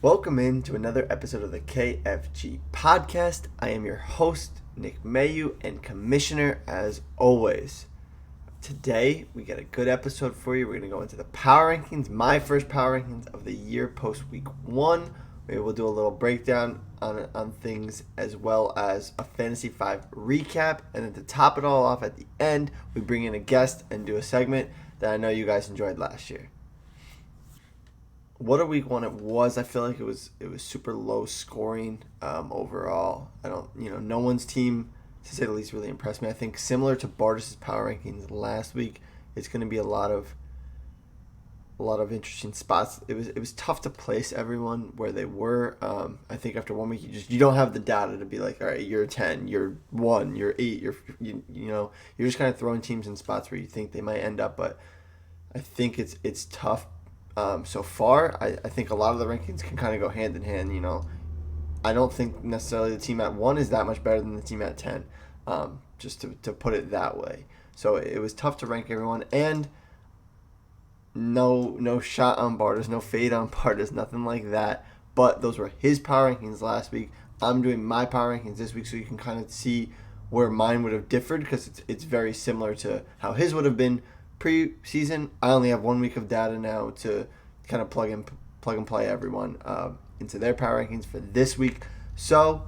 Welcome in to another episode of the KFG Podcast. I am your host, Nick Mayu, and Commissioner as always. Today, we got a good episode for you. We're going to go into the power rankings, my first power rankings of the year post week one. Maybe we'll do a little breakdown on things as well as a Fantasy 5 recap. And then to top it all off at the end, we bring in a guest and do a segment that I know you guys enjoyed last year. What a week one it was. I feel like it was super low scoring overall. No one's team, to say the least, really impressed me. I think similar to Bartis's power rankings last week, it's going to be a lot of interesting spots. It was tough to place everyone where they were. I think after 1 week, you don't have the data to be like, all right, you're 10, you're 1, you're 8, you're just kind of throwing teams in spots where you think they might end up. But I think it's tough. So far, I think a lot of the rankings can kind of go hand in hand. I don't think necessarily the team at 1 is that much better than the team at 10, just to put it that way. So it was tough to rank everyone, and no shot on Bartis, no fade on Bartis, nothing like that. But those were his power rankings last week. I'm doing my power rankings this week, so you can kind of see where mine would have differed, because it's very similar to how his would have been pre-season. I only have 1 week of data now to kind of plug and play everyone into their power rankings for this week. So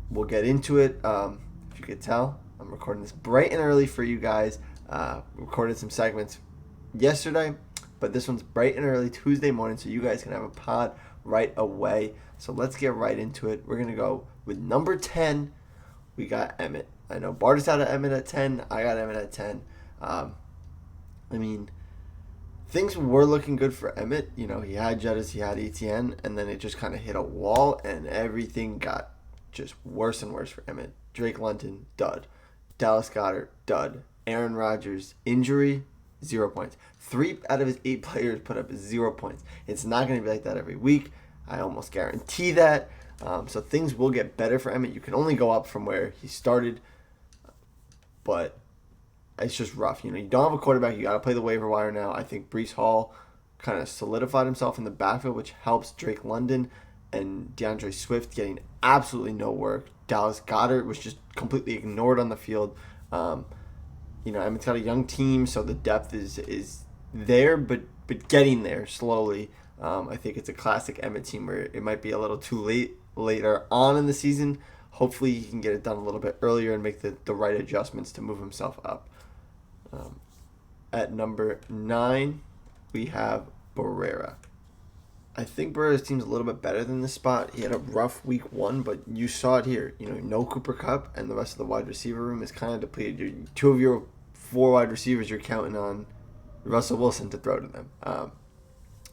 we'll get into it. If you could tell, I'm recording this bright and early for you guys. Recorded some segments yesterday, but this one's bright and early Tuesday morning, so you guys can have a pod right away. So let's get right into it. We're gonna go with number 10. We got Emmett. I know Bartis out of Emmett at 10. I got Emmett at 10. Things were looking good for Emmett. He had Jettis, he had ETN, and then it just kind of hit a wall, and everything got just worse and worse for Emmett. Drake London, dud. Dallas Goedert, dud. Aaron Rodgers, injury, 0 points. 3 out of his 8 players put up 0 points. It's not going to be like that every week. I almost guarantee that. So things will get better for Emmett. You can only go up from where he started, but it's just rough. You don't have a quarterback. You got to play the waiver wire now. I think Breece Hall kind of solidified himself in the backfield, which helps Drake London and DeAndre Swift getting absolutely no work. Dallas Goedert was just completely ignored on the field. Emmett's got a young team, so the depth is there, but getting there slowly. I think it's a classic Emmett team where it might be a little too late later on in the season. Hopefully he can get it done a little bit earlier and make the right adjustments to move himself up. At number 9, we have Barrera. I think Barrera's team's a little bit better than this spot. He had a rough week 1, but you saw it here. No Cooper Kupp, and the rest of the wide receiver room is kind of depleted. 2 of your 4 wide receivers, you're counting on Russell Wilson to throw to them.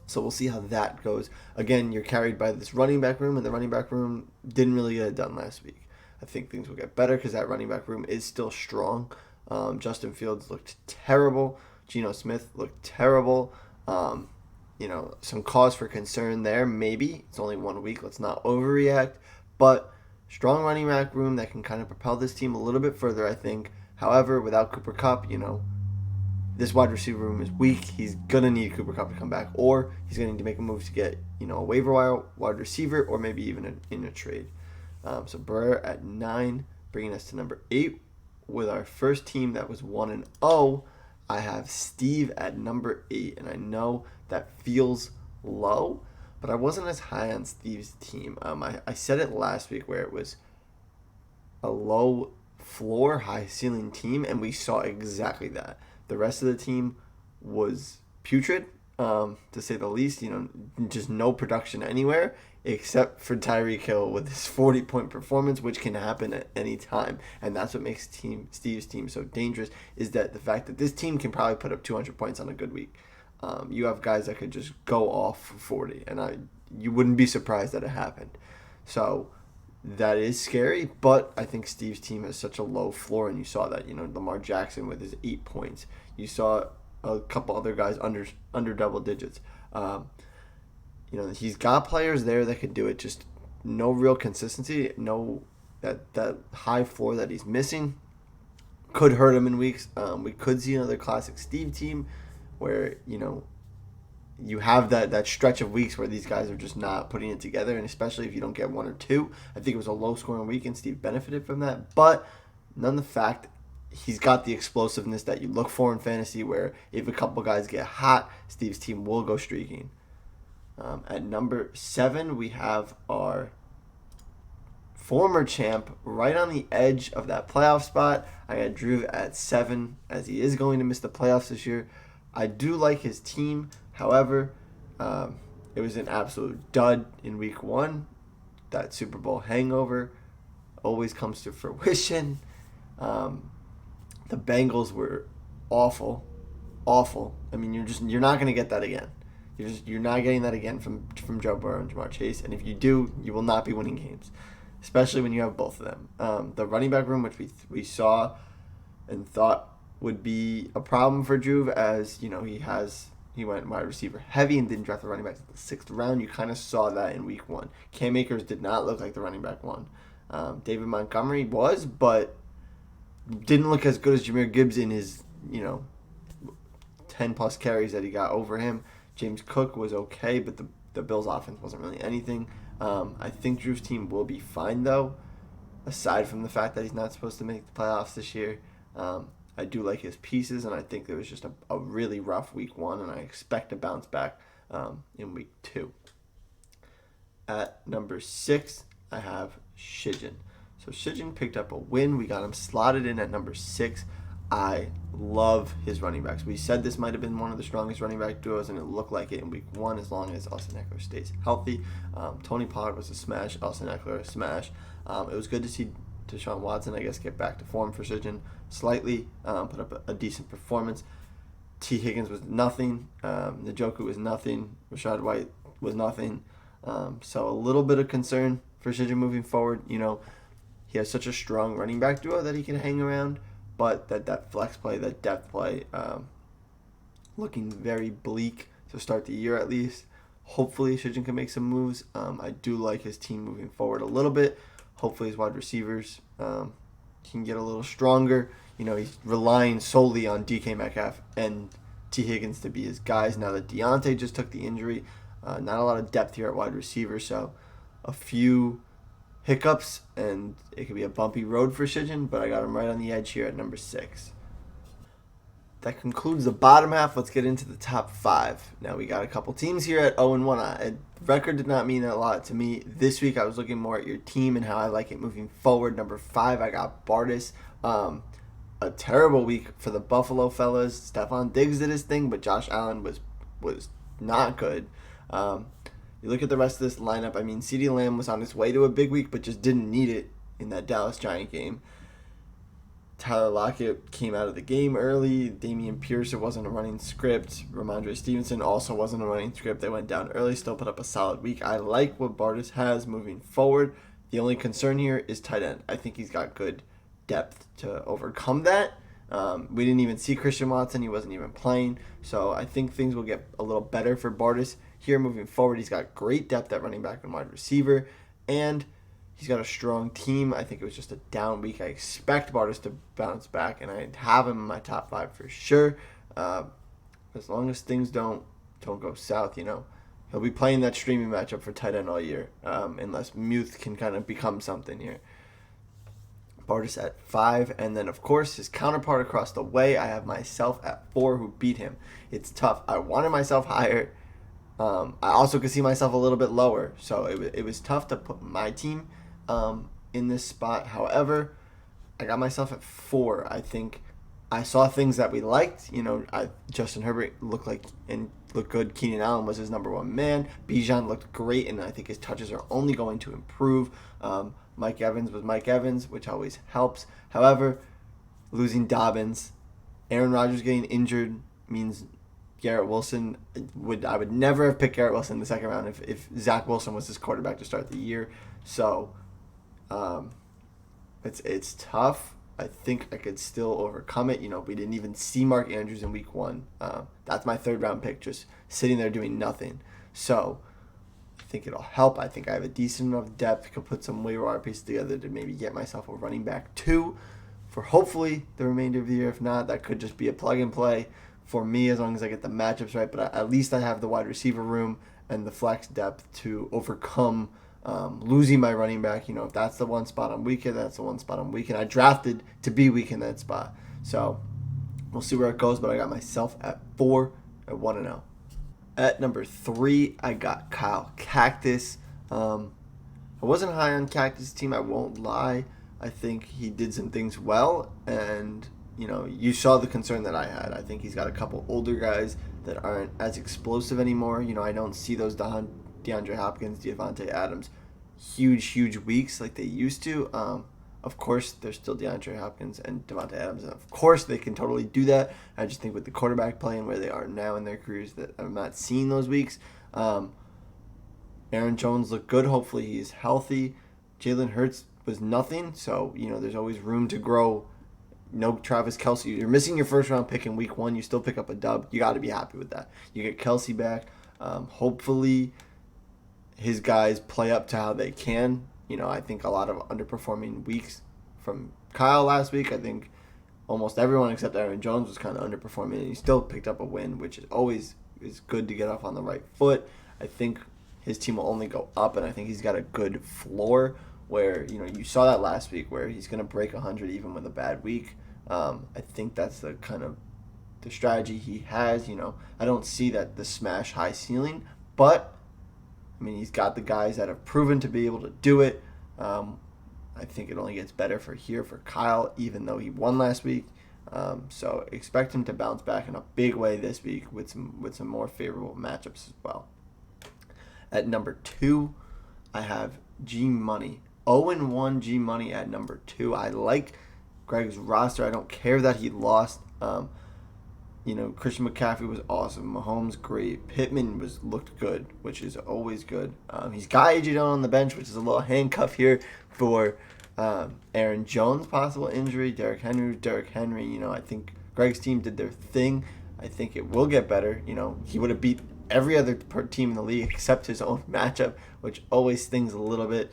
So we'll see how that goes. Again, you're carried by this running back room, and the running back room didn't really get it done last week. I think things will get better because that running back room is still strong. Justin Fields looked terrible. Geno Smith looked terrible. Some cause for concern there, maybe. It's only 1 week. Let's not overreact. But strong running back room that can kind of propel this team a little bit further, I think. However, without Cooper Kupp, this wide receiver room is weak. He's going to need Cooper Kupp to come back, or he's going to need to make a move to get, a waiver wire wide receiver, or maybe even in a trade. So Burr at 9, bringing us to number 8 with our first team that was 1-0. I have Steve at number 8, and I know that feels low, but I wasn't as high on Steve's team. I said it last week where it was a low floor, high ceiling team, and we saw exactly that. The rest of the team was putrid, to say the least. Just no production anywhere except for Tyreek Hill with his 40-point performance, which can happen at any time. And that's what makes Steve's team so dangerous, is that the fact that this team can probably put up 200 points on a good week. You have guys that could just go off for 40, and you wouldn't be surprised that it happened. So that is scary, but I think Steve's team has such a low floor, and you saw that. Lamar Jackson with his 8 points. You saw a couple other guys under double digits. He's got players there that could do it, just no real consistency, no that high floor that he's missing could hurt him in weeks. We could see another classic Steve team where, you have that stretch of weeks where these guys are just not putting it together, and especially if you don't get one or two. I think it was a low-scoring week, and Steve benefited from that. But none the fact, he's got the explosiveness that you look for in fantasy, where if a couple guys get hot, Steve's team will go streaking. At number 7, we have our former champ right on the edge of that playoff spot. I had Drew at 7, as he is going to miss the playoffs this year. I do like his team. However, it was an absolute dud in week 1. That Super Bowl hangover always comes to fruition. The Bengals were awful. I mean, you're not going to get that again. You're not getting that again from Joe Burrow and Jamar Chase. And if you do, you will not be winning games, especially when you have both of them. The running back room, which we saw and thought would be a problem for Drew, as you know, he went wide receiver heavy and didn't draft the running backs in the 6th round. You kind of saw that in week 1. Cam Akers did not look like the running back one. David Montgomery was, but didn't look as good as Jahmyr Gibbs in his 10 plus carries that he got over him. James Cook was okay, but the Bills' offense wasn't really anything. I think Drew's team will be fine, though, aside from the fact that he's not supposed to make the playoffs this year. I do like his pieces, and I think it was just a really rough week 1, and I expect to bounce back in week 2. At number 6, I have Shijin. So Shijin picked up a win. We got him slotted in at number 6. I love his running backs. We said this might have been one of the strongest running back duos, and it looked like it in week 1 as long as Austin Eckler stays healthy. Tony Pollard was a smash. Austin Eckler a smash. It was good to see Deshaun Watson, I guess, get back to form for Shijin slightly, put up a decent performance. T. Higgins was nothing. Njoku was nothing. Rashad White was nothing. So a little bit of concern for Shijin moving forward. He has such a strong running back duo that he can hang around, but that flex play, that depth play, looking very bleak to start the year at least. Hopefully Shijin can make some moves. I do like his team moving forward a little bit. Hopefully his wide receivers can get a little stronger. He's relying solely on DK Metcalf and T. Higgins to be his guys now that Deontay just took the injury. Not a lot of depth here at wide receiver, so a few hiccups, and it could be a bumpy road for Shijin, but I got him right on the edge here at number 6. That concludes the bottom half. Let's get into the top 5. Now we got a couple teams here at 0-1. Record did not mean a lot to me. This week I was looking more at your team and how I like it moving forward. Number 5, I got Bardis. A terrible week for the Buffalo fellas. Stephon Diggs did his thing, but Josh Allen was not good. You look at the rest of this lineup. I mean, CeeDee Lamb was on his way to a big week, but just didn't need it in that Dallas Giant game. Tyler Lockett came out of the game early. Damian Pierce, it wasn't a running script. Ramondre Stevenson also wasn't a running script. They went down early, still put up a solid week. I like what Bardis has moving forward. The only concern here is tight end. I think he's got good depth to overcome that. We didn't even see Christian Watson. He wasn't even playing. So I think things will get a little better for Bardis here moving forward. He's got great depth at running back and wide receiver, and he's got a strong team. I think it was just a down week. I expect Bardis to bounce back, and I have him in my top 5 for sure. As long as things don't go south, he'll be playing that streaming matchup for tight end all year, unless Muth can kind of become something here. Bardis at 5, and then of course his counterpart across the way, I have myself at 4, who beat him. It's tough. I wanted myself higher. I also could see myself a little bit lower, so it was tough to put my team in this spot. However, I got myself at 4. I think I saw things that we liked. Justin Herbert looked good. Keenan Allen was his number 1 man. Bijan looked great, and I think his touches are only going to improve. Mike Evans was Mike Evans, which always helps. However, losing Dobbins, Aaron Rodgers getting injured means Garrett Wilson I would never have picked Garrett Wilson in the second round if Zach Wilson was his quarterback to start the year. So it's tough. I think I could still overcome it. We didn't even see Mark Andrews in week 1. That's my 3rd round pick, just sitting there doing nothing. So I think it'll help. I think I have a decent enough depth. Could put some waiver wire pieces together to maybe get myself a running back 2 for hopefully the remainder of the year. If not, that could just be a plug and play for me as long as I get the matchups right. But at least I have the wide receiver room and the flex depth to overcome losing my running back. If that's the one spot I'm weak in, that's the one spot I'm weak in. I drafted to be weak in that spot. So we'll see where it goes, but I got myself at 4 at 1-0. At number 3, I got Kyle Cactus. I wasn't high on Cactus' team, I won't lie. I think he did some things well, and you saw the concern that I had. I think he's got a couple older guys that aren't as explosive anymore. I don't see those DeAndre Hopkins, Devontae Adams, huge weeks like they used to. Of course, there's still DeAndre Hopkins and Devontae Adams, and of course they can totally do that. I just think with the quarterback play and where they are now in their careers that I'm not seeing those weeks. Aaron Jones looked good. Hopefully he's healthy. Jalen Hurts was nothing, so there's always room to grow. No Travis Kelce. You're missing your first round pick in week 1. You still pick up a dub. You got to be happy with that. You get Kelce back. Hopefully his guys play up to how they can. I think a lot of underperforming weeks from Kyle last week. I think almost everyone except Aaron Jones was kind of underperforming, and he still picked up a win, which is good to get off on the right foot. I think his team will only go up, and I think he's got a good floor where, you saw that last week where he's going to break 100 even with a bad week. I think that's the kind of the strategy he has. I don't see that the smash high ceiling, but he's got the guys that have proven to be able to do it. I think it only gets better for Kyle, even though he won last week. So expect him to bounce back in a big way this week with some more favorable matchups as well. At number 2, I have G Money. 0-1 G Money at number 2. I like Greg's roster. I don't care that he lost. Christian McCaffrey was awesome. Mahomes, great. Pittman looked good, which is always good. He's got A.J. Dillon on the bench, which is a little handcuff here for Aaron Jones' possible injury. Derrick Henry. I think Greg's team did their thing. I think it will get better. He would have beat every other team in the league except his own matchup, which always stings a little bit.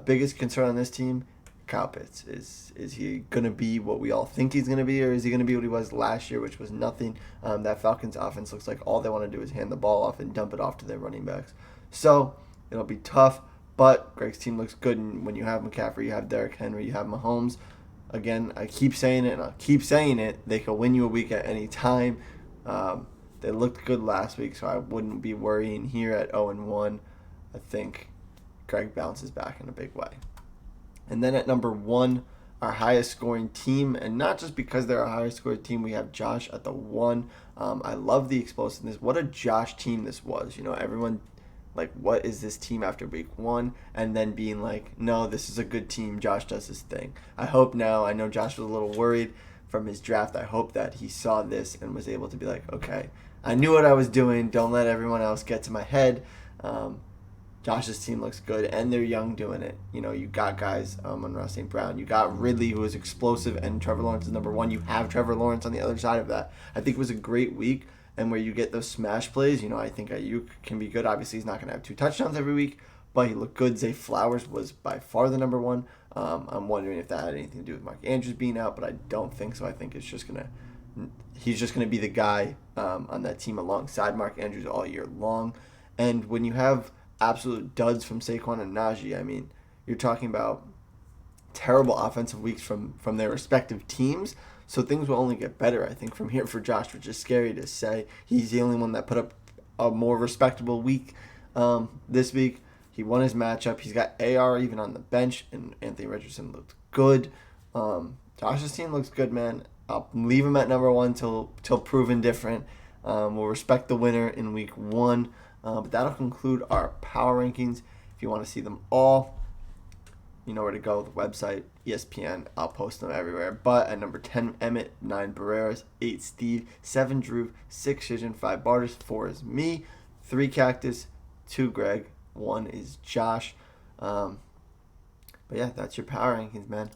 Biggest concern on this team, Kyle Pitts. Is he going to be what we all think he's going to be, or is he going to be what he was last year, which was nothing? That Falcons offense looks like all they want to do is hand the ball off and dump it off to their running backs. So it'll be tough, but Greg's team looks good, and when you have McCaffrey, you have Derrick Henry, you have Mahomes. Again, I keep saying it, and I'll keep saying it, they could win you a week at any time. They looked good last week, so I wouldn't be worrying here at 0-1. I think Greg bounces back in a big way. And then at number 1, our highest scoring team, and not just because they're our highest scoring team, we have Josh at the 1. I love the explosiveness. What a Josh team this was. Everyone, what is this team after week 1? And then being like, no, this is a good team. Josh does his thing. I know Josh was a little worried from his draft. I hope that he saw this and was able to be like, okay, I knew what I was doing. Don't let everyone else get to my head. Josh's team looks good, and they're young doing it. You got guys on Ross St. Brown. You got Ridley, who is explosive, and Trevor Lawrence is number 1. You have Trevor Lawrence on the other side of that. I think it was a great week, and where you get those smash plays, I think Ayuk can be good. Obviously, he's not going to have 2 touchdowns every week, but he looked good. Zay Flowers was by far the number 1. I'm wondering if that had anything to do with Mark Andrews being out, but I don't think so. I think he's just going to be the guy on that team alongside Mark Andrews all year long. And when you have absolute duds from Saquon and Najee, you're talking about terrible offensive weeks from their respective teams, so things will only get better, I think, from here for Josh, which is scary to say. He's the only one that put up a more respectable week this week. He won his matchup. He's got AR even on the bench, and Anthony Richardson looked good. Josh's team looks good, man. I'll leave him at number 1 till proven different. We'll respect the winner in week 1. But that'll conclude our power rankings. If you want to see them all, you know where to go. The website, ESPN. I'll post them everywhere. But at number 10, Emmett. 9, Barreras. 8, Steve. 7, Drew. 6, Shijan. 5, Barters. 4 is me. 3, Cactus. 2, Greg. 1 is Josh. But yeah, that's your power rankings, man.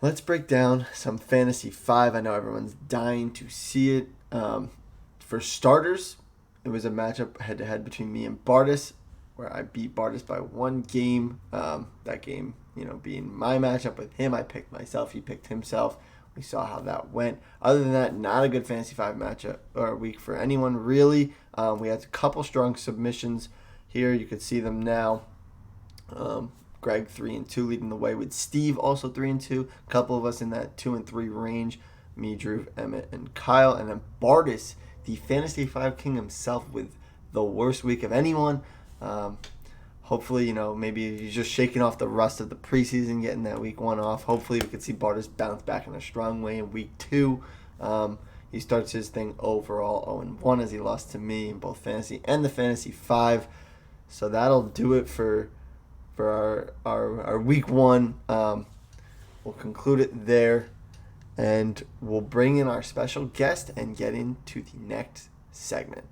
Let's break down some Fantasy 5. I know everyone's dying to see it. For starters, it was a matchup head-to-head between me and Bartis, where I beat Bartis by 1 game. That game, being my matchup with him, I picked myself. He picked himself. We saw how that went. Other than that, not a good Fantasy 5 matchup or week for anyone, really. We had a couple strong submissions here. You could see them now. Greg 3-2 leading the way with Steve also 3-2. A couple of us in that 2-3 range. Me, Drew, Emmett, and Kyle, and then Bardis, the Fantasy 5 King himself, with the worst week of anyone. Hopefully, maybe he's just shaking off the rust of the preseason, getting that week 1 off. Hopefully, we could see Bardis bounce back in a strong way in week 2. He starts his thing overall 0-1 as he lost to me in both fantasy and the Fantasy 5. So that'll do it for our week 1. We'll conclude it there, and we'll bring in our special guest and get into the next segment.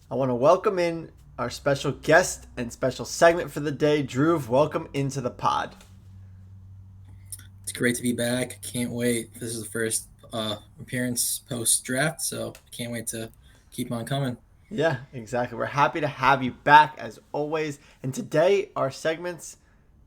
I want to welcome in our special guest and special segment for the day. Drew, welcome into the pod. It's great to be back. Can't wait. This is the first appearance post-draft, so can't wait to keep on coming. Yeah, exactly. We're happy to have you back as always. And today our segment's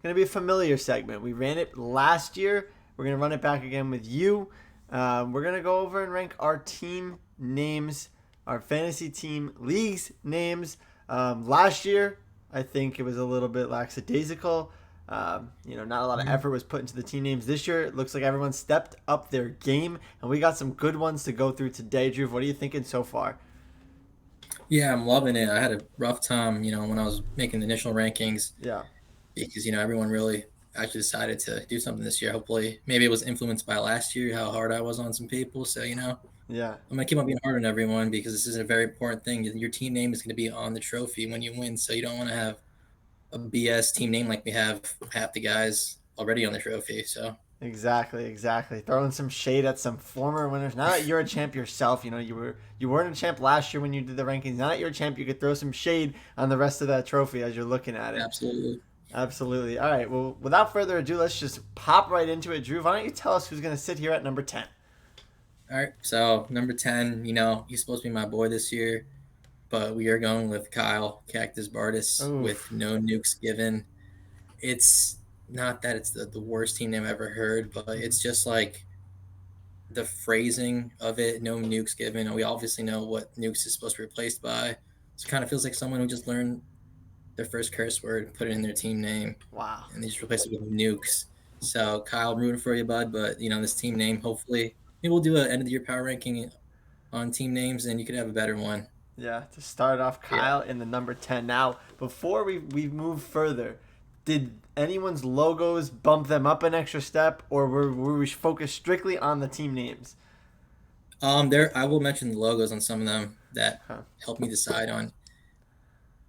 going to be a familiar segment. We ran it last year. We're going to run it back again with you. We're going to go over and rank our team names, our fantasy team leagues names. Last year, I think it was a little bit lackadaisical. Not a lot of effort was put into the team names. This year, it looks like everyone stepped up their game, and we got some good ones to go through today. Drew, what are you thinking so far? Yeah, I'm loving it. I had a rough time, when I was making the initial rankings. Yeah. Because, everyone really actually decided to do something this year. Hopefully, maybe it was influenced by last year, how hard I was on some people. So, Yeah. I'm going to keep on being hard on everyone because this is a very important thing. Your team name is going to be on the trophy when you win. So you don't want to have a BS team name like we have half the guys already on the trophy. So Exactly. Throwing some shade at some former winners. Now that you're a champ yourself, you weren't a champ last year when you did the rankings. Now that you're a champ, you could throw some shade on the rest of that trophy as you're looking at it. Absolutely. All right. Well, without further ado, let's just pop right into it. Drew, why don't you tell us who's going to sit here at number 10? All right. So number 10, he's supposed to be my boy this year, but we are going with Kyle Cactus Bardis with no nukes given. It's not that it's the worst team name I've ever heard, but it's just like the phrasing of it, no nukes given. We obviously know what nukes is supposed to be replaced by. So it kind of feels like someone who just learned their first curse word, put it in their team name. Wow. And they just replace it with nukes. So Kyle, I'm rooting for you, bud. But this team name, hopefully, maybe we'll do an end of the year power ranking on team names, and you could have a better one. Yeah, to start off, Kyle in the number 10. Now, before we move further, did anyone's logos bump them up an extra step, or were we focused strictly on the team names? I will mention the logos on some of them that helped me decide on,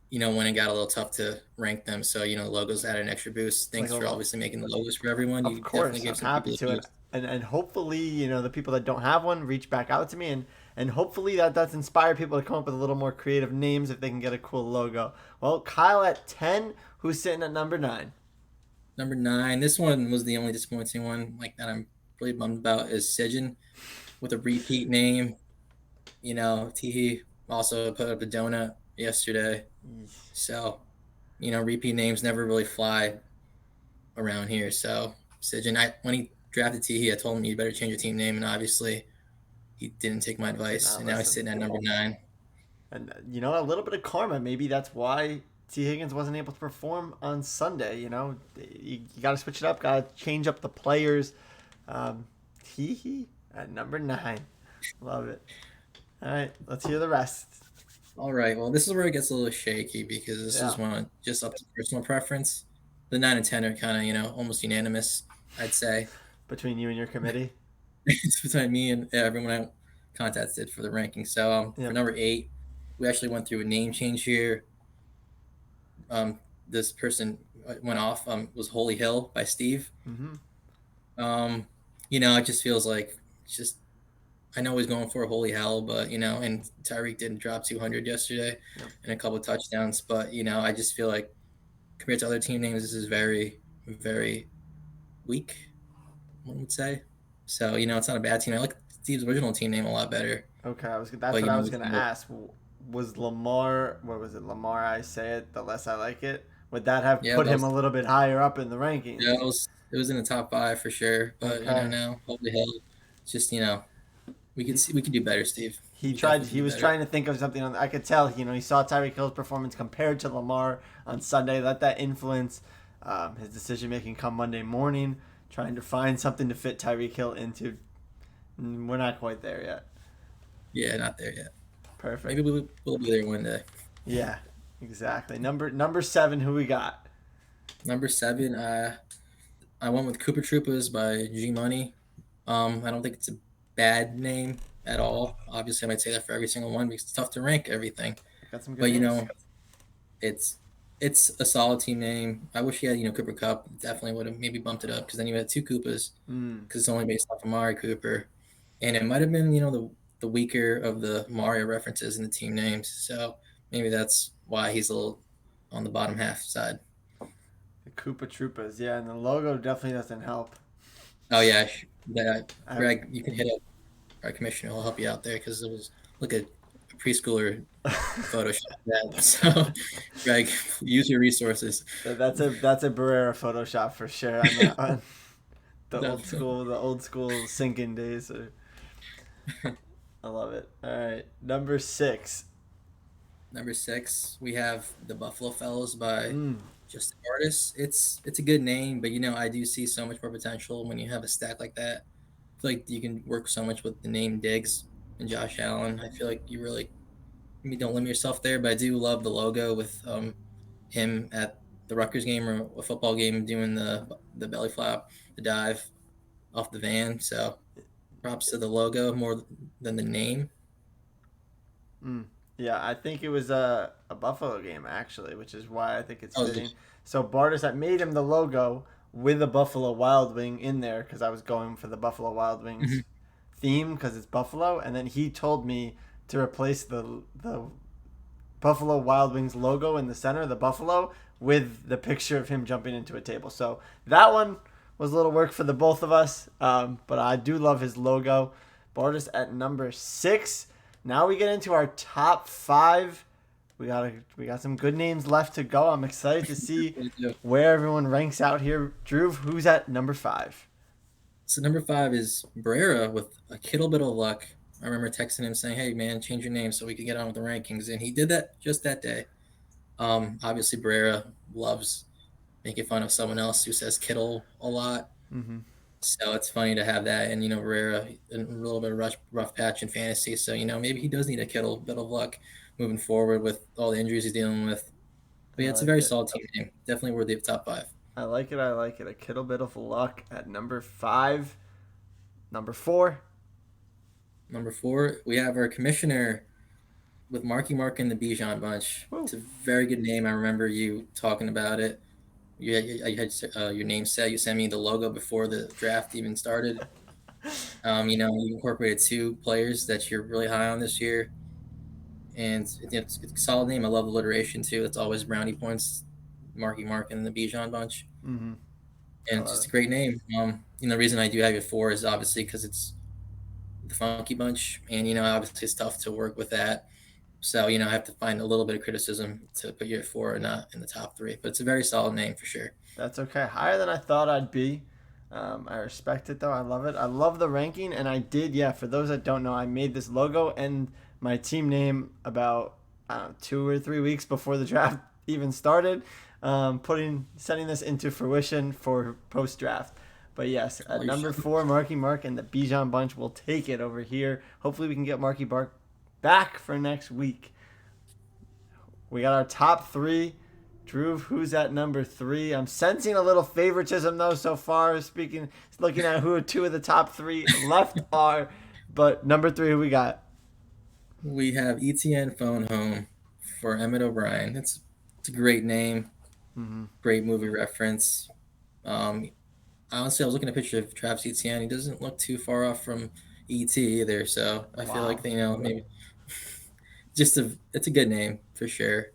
when it got a little tough to rank them. So, the logos added an extra boost. Thanks for obviously making the logos for everyone. Of course, I'm happy to. And hopefully, the people that don't have one reach back out to me, and hopefully that's inspired people to come up with a little more creative names if they can get a cool logo. Well, Kyle at 10, who's sitting at number 9? Number 9, this one was the only disappointing one that I'm really bummed about, is Sejin with a repeat name. Teehee also put up a donut yesterday. So, repeat names never really fly around here. So, Sejin, when he drafted Teehee, I told him you better change your team name, and obviously he didn't take my advice, and now he's sitting at number 9. And, a little bit of karma. Maybe that's why T. Higgins wasn't able to perform on Sunday. You got to switch it up, got to change up the players. Teehee at number 9. Love it. All right, let's hear the rest. All right, well, this is where it gets a little shaky because this is one just up to personal preference. The 9 and 10 are kind of, almost unanimous, I'd say. Between you and your committee? It's between me and everyone I contacted for the ranking. So for number 8, we actually went through a name change here. This person went off, was Holy Hill by Steve. Mm-hmm. It just feels like I know he's going for a holy hell, but and Tyreek didn't drop 200 yesterday and a couple of touchdowns, but I just feel like compared to other team names, this is very, very weak, one would say. So it's not a bad team. I like Steve's original team name a lot better. Okay, that's what I was gonna ask. Was Lamar? What was it? Lamar, I say it. The less I like it. Would that have Yeah, put that him was, a little bit higher up in the yeah, rankings? it was in the top five for sure. But Okay. now hopefully he'll just we could do better, Steve. We He could tried. definitely He do was better. trying to think of something. I could tell. He saw Tyreek Hill's performance compared to Lamar on Sunday. Let that influence his decision making come Monday morning. Trying to find something to fit Tyreek Hill into. We're not quite there yet. Yeah, not there yet. Maybe Perfect. we'll be there one day. Yeah, exactly. Number 7. Who we got? Number seven, I went with Koopa Troopas by G Money. I don't think it's a bad name at all. Obviously, I might say that for every single one because it's tough to rank everything. Got some good But names. it's it's a solid team name. I wish he had Cooper Cup. Definitely would have maybe bumped it up because then you had two Koopas Mm. because it's only based off of Amari Cooper, and it might have been the weaker of the Mario references in the team names. So maybe that's why he's a little on the bottom half side. The Koopa Troopas. Yeah, and the logo definitely doesn't help. Oh yeah, I, Greg, you can hit up our commissioner. He'll help you out there because it was look at a preschooler Photoshop that. So, Greg, use your resources. that's a Barrera Photoshop for sure on that one. Definitely. The old school sinking days. I love it. All right, number 6. Number six, we have the Buffalo Fellows by Mm. Justin Artis. It's a good name, but I do see so much more potential when you have a stack like that. I feel like you can work so much with the name Diggs and Josh Allen. I feel like you really maybe don't limit yourself there, but I do love the logo with him at the Rutgers game or a football game doing the belly flap, the dive off the van. So props to the logo more than the name. Mm. Yeah, I think it was a Buffalo game actually, which is why I think it's Oh, fitting. So Bartis, I made him the logo with a Buffalo Wild Wing in there because I was going for the Buffalo Wild Wings mhm. theme because it's Buffalo, and then he told me to replace the Buffalo Wild Wings logo in the center, the buffalo, with the picture of him jumping into a table. So that one was a little work for the both of us, but I do love his logo. Bartis at number 6. Now we get into our top 5. We got some good names left to go. I'm excited to see where everyone ranks out here. Drew, who's at number 5? So number five is Barrera with a kittle bit of luck. I remember texting him saying, "Hey man, change your name so we can get on with the rankings," and he did that just that day. Obviously Barrera loves making fun of someone else who says Kittle a lot, Mm-hmm. so it's funny to have that. And Barrera a little bit of rough patch in fantasy, so maybe he does need a Kittle bit of luck moving forward with all the injuries he's dealing with. But I yeah, it's a like very it. solid team name. Definitely worthy of top five. I like it. I like it. A little bit of luck at number 5. Number 4. Number four, we have our commissioner with Marky Mark and the Bijan Bunch. Woo. It's a very good name. I remember you talking about it. You had your name set. You sent me the logo before the draft even started. You incorporated two players that you're really high on this year, and it's a solid name. I love alliteration too. It's always brownie points. Marky Mark and the Bijan Bunch, Mm-hmm. I and it's love just it. a great name. The reason I do have it four is obviously because it's the Funky Bunch, and obviously it's tough to work with that. So, I have to find a little bit of criticism to put you at four or not in the top three. But it's a very solid name for sure. That's okay. Higher than I thought I'd be. I respect it though. I love it. I love the ranking, and I did. Yeah, for those that don't know, I made this logo and my team name about 2 or 3 weeks before the draft even started. Setting this into fruition for post draft. But yes, at Oh, you're number sure? 4, Marky Mark and the Bijan Bunch will take it over here. Hopefully, we can get Marky Mark back for next week. We got our top 3. Drew, who's at number 3? I'm sensing a little favoritism though so far. Looking at who 2 of the top 3 left are. But number 3, who we got? We have ETN Phone Home for Emmett O'Brien. It's a great name, Mm-hmm. great movie reference. Um, Honestly, I was looking at a picture of Travis Etienne. He doesn't look too far off from ET either. So I feel like Wow. maybe it's a good name for sure.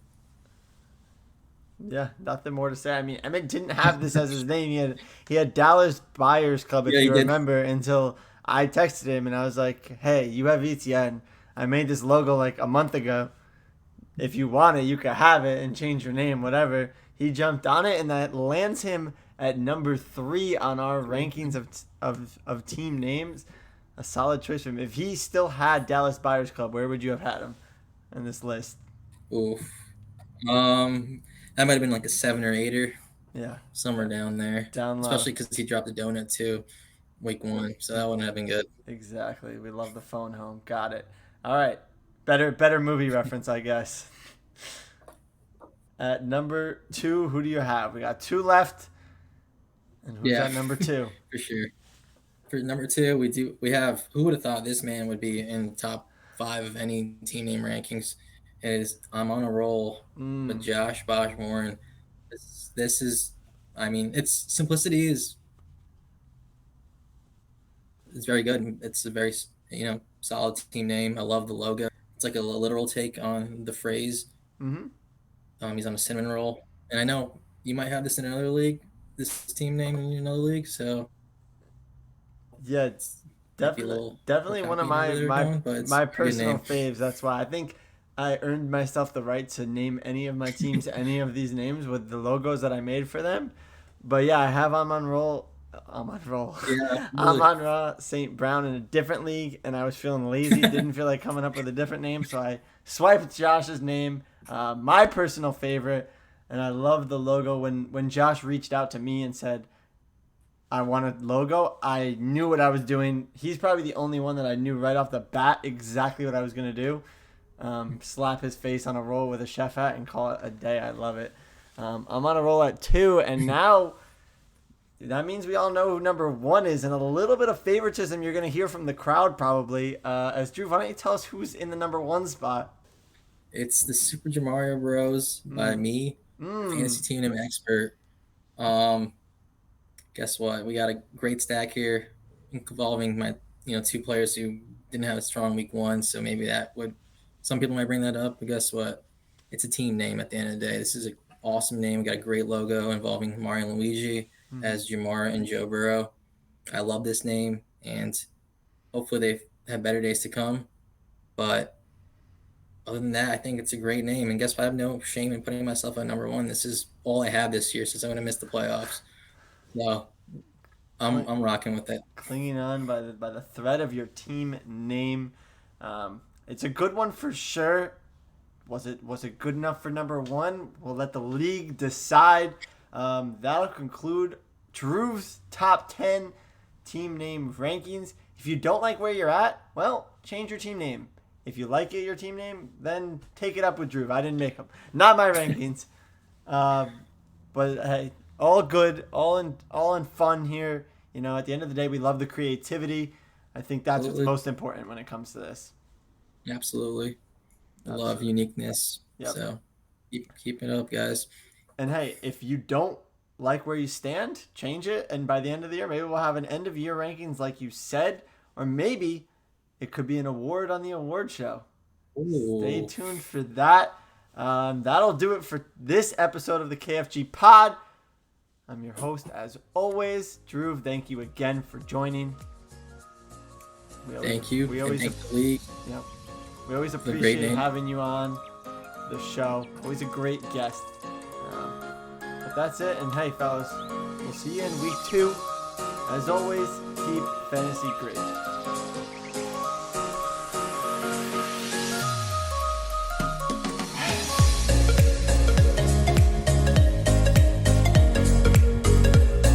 Yeah, nothing more to say. I mean, Emmett didn't have this as his name. He had Dallas Buyers Club, if Yeah, he you did. remember, until I texted him and I was like, "Hey, you have ETN. I made this logo like a month ago. If you want it, you could have it and change your name, whatever." he jumped on it, and that lands him at number 3 on our rankings of team names. A solid choice for him. If he still had Dallas Buyers Club, where would you have had him in this list? Oof. That might have been like a 7 or 8er. Yeah. Somewhere down there. Down low. Especially because he dropped the donut too, week 1. So that wouldn't have been good. Exactly. We love the phone home. Got it. All right. Better movie reference, I guess. At number 2, who do you have? We got 2 left. And who's at number 2? For sure. For number 2, we have, who would have thought this man would be in top 5 of any team name rankings? It is I'm on a roll with Josh Boshmore. This is, I mean, its simplicity is very good. It's a very, solid team name. I love the logo. It's like a literal take on the phrase. Mm-hmm. He's on a cinnamon roll, and I know you might have this in another league, this team name in another league. So yeah, it's definitely one of my personal faves. That's why I think I earned myself the right to name any of my teams any of these names with the logos that I made for them. But yeah, I have I'm on roll. Yeah, I'm on Raw St. Brown in a different league, and I was feeling lazy. Didn't feel like coming up with a different name, so I swiped Josh's name, my personal favorite, and I love the logo. When Josh reached out to me and said, I wanted logo, I knew what I was doing. He's probably the only one that I knew right off the bat exactly what I was going to do. Slap his face on a roll with a chef hat and call it a day. I love it. I'm on a roll at 2, and now that means we all know who number 1 is, and a little bit of favoritism you're going to hear from the crowd probably. As Drew, why don't you tell us who's in the number 1 spot? It's the Super Jamario Bros by me, fantasy team name expert. Guess what? We got a great stack here involving my 2 players who didn't have a strong week 1, so maybe that would, some people might bring that up, but guess what? It's a team name at the end of the day. This is an awesome name. We got a great logo involving Mario and Luigi as Jamar and Joe Burrow. I love this name, and hopefully they have better days to come. But other than that, I think it's a great name. And guess what? I have no shame in putting myself at number 1. This is all I have this year since I'm going to miss the playoffs. So I'm rocking with it. Clinging on by the thread of your team name. It's a good one for sure. Was it good enough for number 1? We'll let the league decide. That'll conclude Drew's top 10 team name rankings. If you don't like where you're at, well, change your team name. If you like your team name, then take it up with Drew. I didn't make them. Not my rankings. But hey, all good, all in fun here. At the end of the day, we love the creativity. I think that's what's most important when it comes to this. Absolutely. Love uniqueness. Yep. So keep it up, guys. And hey, if you don't like where you stand, change it. And by the end of the year, maybe we'll have an end of year rankings like you said. Or maybe it could be an award on the award show. Ooh. Stay tuned for that. That'll do it for this episode of the KFG Pod. I'm your host, as always, Drew. Thank you again for joining. Thank you. We always thank the league. Yep. We always appreciate having you on the show. Always a great guest. But that's it. And hey, fellas, we'll see you in week 2. As always, keep fantasy great.